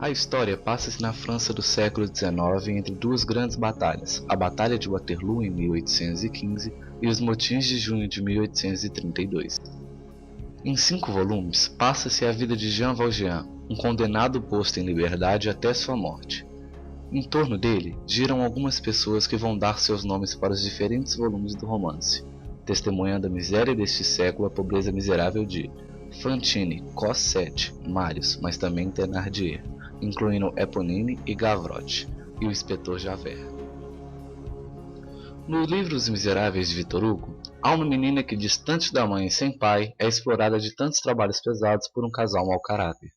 A história passa-se na França do século XIX entre duas grandes batalhas, a Batalha de Waterloo em 1815 e os Motins de Junho de 1832. Em 5 volumes, passa-se a vida de Jean Valjean, um condenado posto em liberdade até sua morte. Em torno dele giram algumas pessoas que vão dar seus nomes para os diferentes volumes do romance, testemunhando a miséria deste século, a pobreza miserável de Fantine, Cosette, Marius, mas também Thénardier, incluindo Éponine e Gavroche, e o inspetor Javert. No livro Os Miseráveis de Victor Hugo, há uma menina que, distante da mãe e sem pai, é explorada de tantos trabalhos pesados por um casal mau caráter.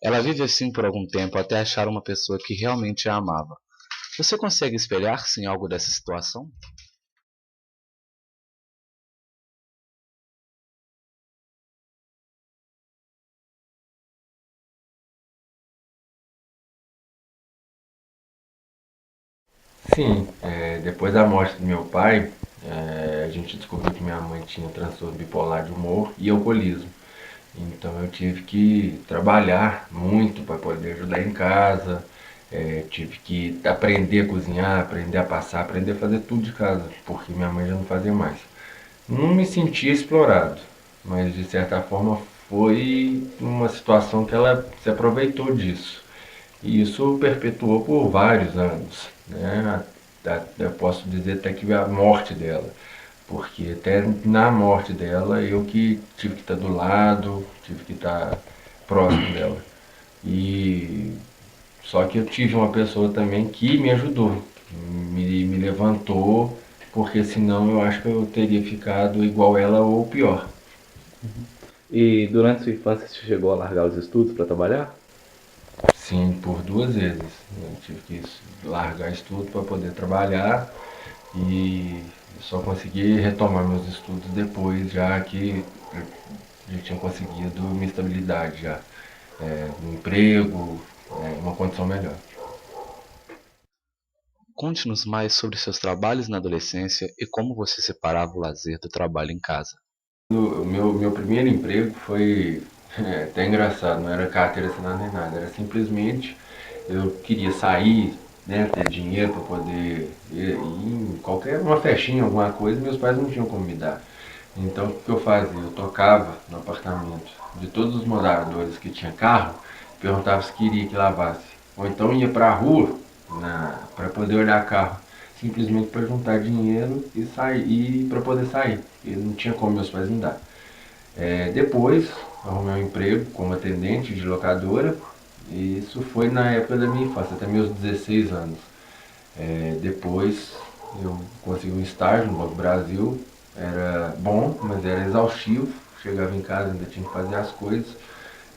Ela vive assim por algum tempo até achar uma pessoa que realmente a amava. Você consegue espelhar-se em algo dessa situação? Sim, depois da morte do meu pai, a gente descobriu que minha mãe tinha transtorno bipolar de humor e alcoolismo. Então eu tive que trabalhar muito para poder ajudar em casa, tive que aprender a cozinhar, aprender a passar, aprender a fazer tudo de casa, porque minha mãe já não fazia mais. Não me sentia explorado, mas de certa forma foi uma situação que ela se aproveitou disso. E isso perpetuou por vários anos, né? Eu posso dizer até que a morte dela, porque até na morte dela eu que tive que estar do lado, tive que estar próximo dela. E só que eu tive uma pessoa também que me ajudou, me levantou, porque senão eu acho que eu teria ficado igual ela ou pior. E durante sua infância você chegou a largar os estudos para trabalhar? Sim, por 2 vezes. Eu tive que largar estudo para poder trabalhar e só consegui retomar meus estudos depois, já que eu já tinha conseguido minha estabilidade já, um emprego, uma condição melhor. Conte-nos mais sobre seus trabalhos na adolescência e como você separava o lazer do trabalho em casa. O meu primeiro emprego foi até engraçado, não era carteira assinada nem nada, era simplesmente eu queria sair, né, ter dinheiro para poder ir em qualquer uma festinha, alguma coisa, meus pais não tinham como me dar. Então o que eu fazia? Eu tocava no apartamento de todos os moradores que tinha carro, perguntava se queria que lavasse. Ou então ia para a rua para poder olhar carro, simplesmente para juntar dinheiro e sair para poder sair. E não tinha como meus pais me dar. Depois arrumei um emprego como atendente de locadora. E isso foi na época da minha infância, até meus 16 anos. Depois eu consegui um estágio no Banco do Brasil. Era bom, mas era exaustivo. Chegava em casa, ainda tinha que fazer as coisas.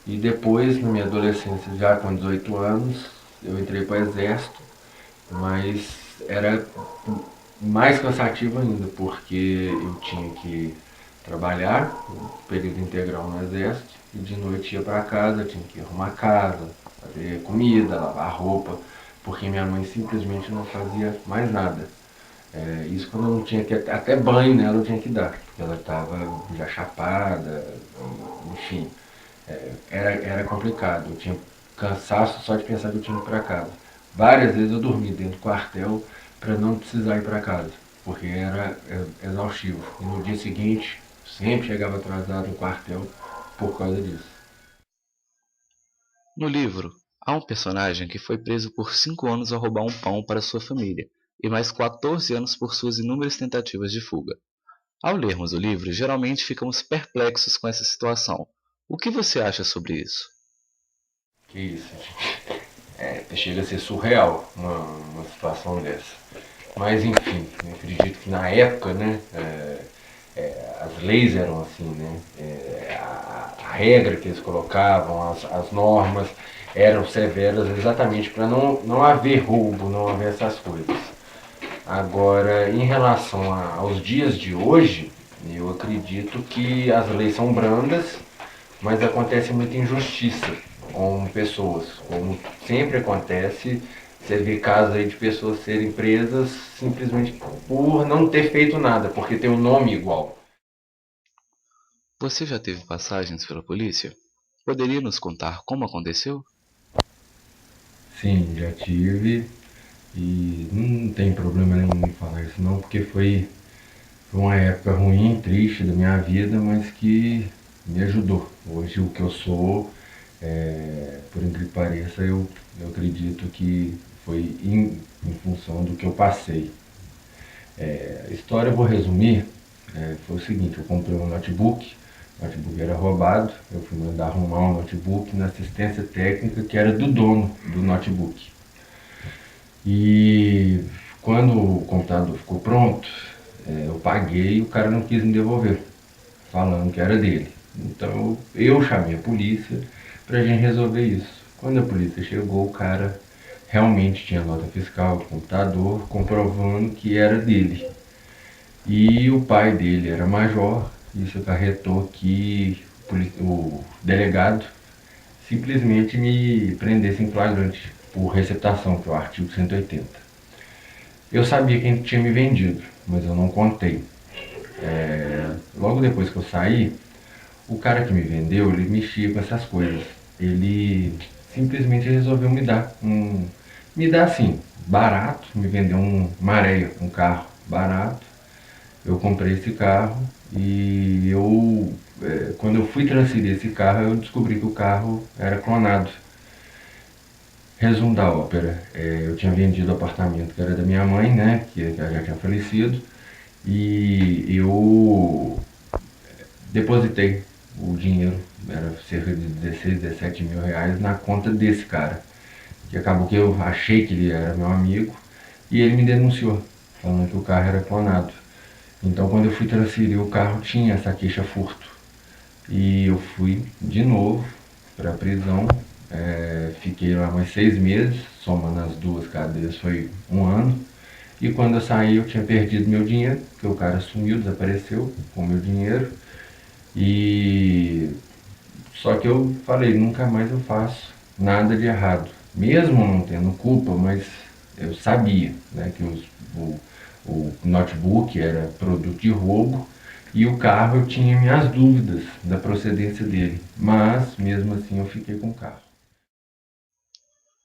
E depois, na minha adolescência, já com 18 anos, eu entrei para o Exército, mas era mais cansativo ainda, porque eu tinha que trabalhar, período integral no Exército, e de noite ia para casa, tinha que arrumar casa, fazer comida, lavar roupa, porque minha mãe simplesmente não fazia mais nada. Isso quando eu não tinha que, até banho nela eu tinha que dar, porque ela estava já chapada, enfim, era complicado. Eu tinha cansaço só de pensar que eu tinha que ir para casa. Várias vezes eu dormi dentro do quartel para não precisar ir para casa, porque era exaustivo. E no dia seguinte, sempre chegava atrasado no quartel por causa disso. No livro, há um personagem que foi preso por 5 anos ao roubar um pão para sua família, e mais 14 anos por suas inúmeras tentativas de fuga. Ao lermos o livro, geralmente ficamos perplexos com essa situação. O que você acha sobre isso? Que isso, gente. Chega a ser surreal uma situação dessa. Mas enfim, eu acredito que na época, né, as leis eram assim, né? A regra que eles colocavam, as normas eram severas exatamente para não haver roubo, não haver essas coisas. Agora, em relação aos dias de hoje, eu acredito que as leis são brandas, mas acontece muita injustiça com pessoas, como sempre acontece. Você vê casos aí de pessoas serem presas simplesmente por não ter feito nada, porque tem um nome igual. Você já teve passagens pela polícia? Poderia nos contar como aconteceu? Sim, já tive e não tem problema nenhum em falar isso não, porque foi uma época ruim, triste da minha vida, mas que me ajudou. Hoje o que eu sou, por incrível que pareça, eu acredito que foi em função do que eu passei. A história eu vou resumir, foi o seguinte, eu comprei um notebook, o notebook era roubado, eu fui mandar arrumar um notebook na assistência técnica que era do dono do notebook. E quando o computador ficou pronto, eu paguei e o cara não quis me devolver, falando que era dele. Então eu chamei a polícia pra gente resolver isso. Quando a polícia chegou, o cara realmente tinha nota fiscal do computador comprovando que era dele. E o pai dele era major, isso acarretou que o delegado simplesmente me prendesse em flagrante por receptação, que é o artigo 180. Eu sabia quem tinha me vendido, mas eu não contei. Logo depois que eu saí, o cara que me vendeu, ele mexia com essas coisas. Ele simplesmente resolveu me dar assim, barato, me vendeu um Maré, um carro barato. Eu comprei esse carro e quando eu fui transferir esse carro, eu descobri que o carro era clonado. Resumo da ópera, eu tinha vendido o apartamento que era da minha mãe, né, que já tinha falecido, e eu depositei o dinheiro, era cerca de 16, 17 mil reais, na conta desse cara, que acabou que eu achei que ele era meu amigo, e ele me denunciou, falando que o carro era clonado. Então quando eu fui transferir o carro tinha essa queixa furto. E eu fui de novo para a prisão, fiquei lá mais 6 meses, somando as duas cadeias foi um ano. E quando eu saí eu tinha perdido meu dinheiro, porque o cara sumiu, desapareceu com o meu dinheiro. E só que eu falei, nunca mais eu faço nada de errado. Mesmo não tendo culpa, mas eu sabia, né, que o notebook era produto de roubo e o carro eu tinha minhas dúvidas da procedência dele. Mas mesmo assim eu fiquei com o carro.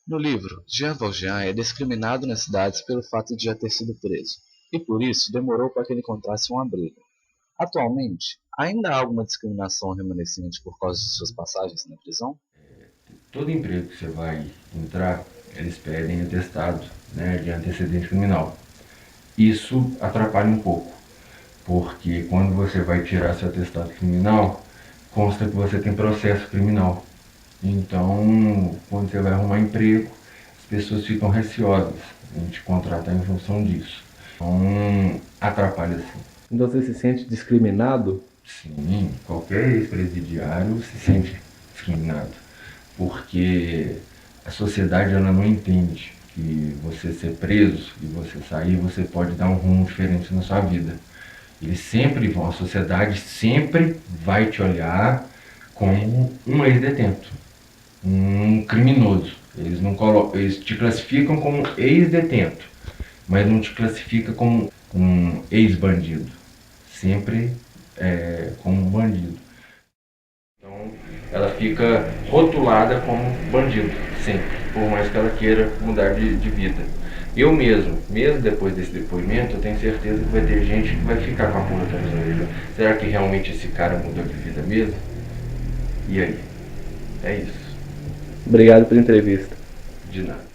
No livro, Jean Valjean é discriminado nas cidades pelo fato de já ter sido preso, e por isso demorou para que ele encontrasse um abrigo. Atualmente, ainda há alguma discriminação remanescente por causa de suas passagens na prisão? Todo emprego que você vai entrar, eles pedem atestado, né, de antecedente criminal. Isso atrapalha um pouco, porque quando você vai tirar seu atestado criminal, consta que você tem processo criminal. Então, quando você vai arrumar emprego, as pessoas ficam receosas em te contratar em função disso. Então, atrapalha sim. Então você se sente discriminado? Sim, qualquer ex-presidiário se sente discriminado, porque a sociedade ela não entende que você ser preso e você sair, você pode dar um rumo diferente na sua vida. Eles sempre vão, a sociedade sempre vai te olhar como um ex-detento, um criminoso. Eles não colocam, eles te classificam como ex-detento, mas não te classifica como um ex-bandido. Sempre como um bandido. Então ela fica rotulada como bandido, sempre, por mais que ela queira mudar de vida. Eu mesmo depois desse depoimento, eu tenho certeza que vai ter gente que vai ficar com a pulga atrás da orelha. Será que realmente esse cara mudou de vida mesmo? E aí? É isso. Obrigado pela entrevista. De nada.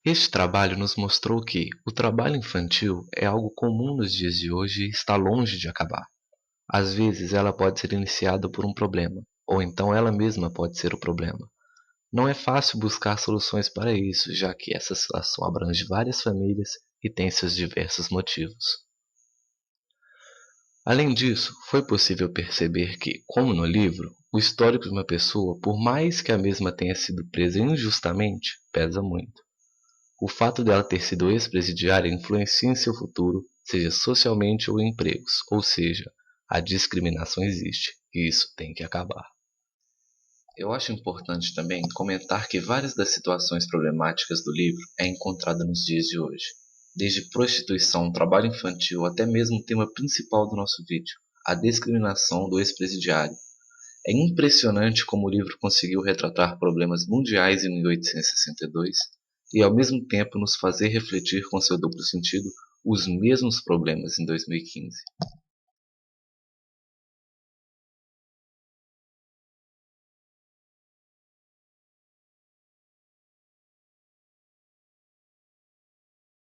Este trabalho nos mostrou que o trabalho infantil é algo comum nos dias de hoje e está longe de acabar. Às vezes ela pode ser iniciada por um problema, ou então ela mesma pode ser o problema. Não é fácil buscar soluções para isso, já que essa situação abrange várias famílias e tem seus diversos motivos. Além disso, foi possível perceber que, como no livro, o histórico de uma pessoa, por mais que a mesma tenha sido presa injustamente, pesa muito. O fato dela ter sido ex-presidiária influencia em seu futuro, seja socialmente ou em empregos, ou seja, a discriminação existe, e isso tem que acabar. Eu acho importante também comentar que várias das situações problemáticas do livro é encontrada nos dias de hoje, desde prostituição, trabalho infantil até mesmo o tema principal do nosso vídeo, a discriminação do ex-presidiário. É impressionante como o livro conseguiu retratar problemas mundiais em 1862 e ao mesmo tempo nos fazer refletir com seu duplo sentido os mesmos problemas em 2015.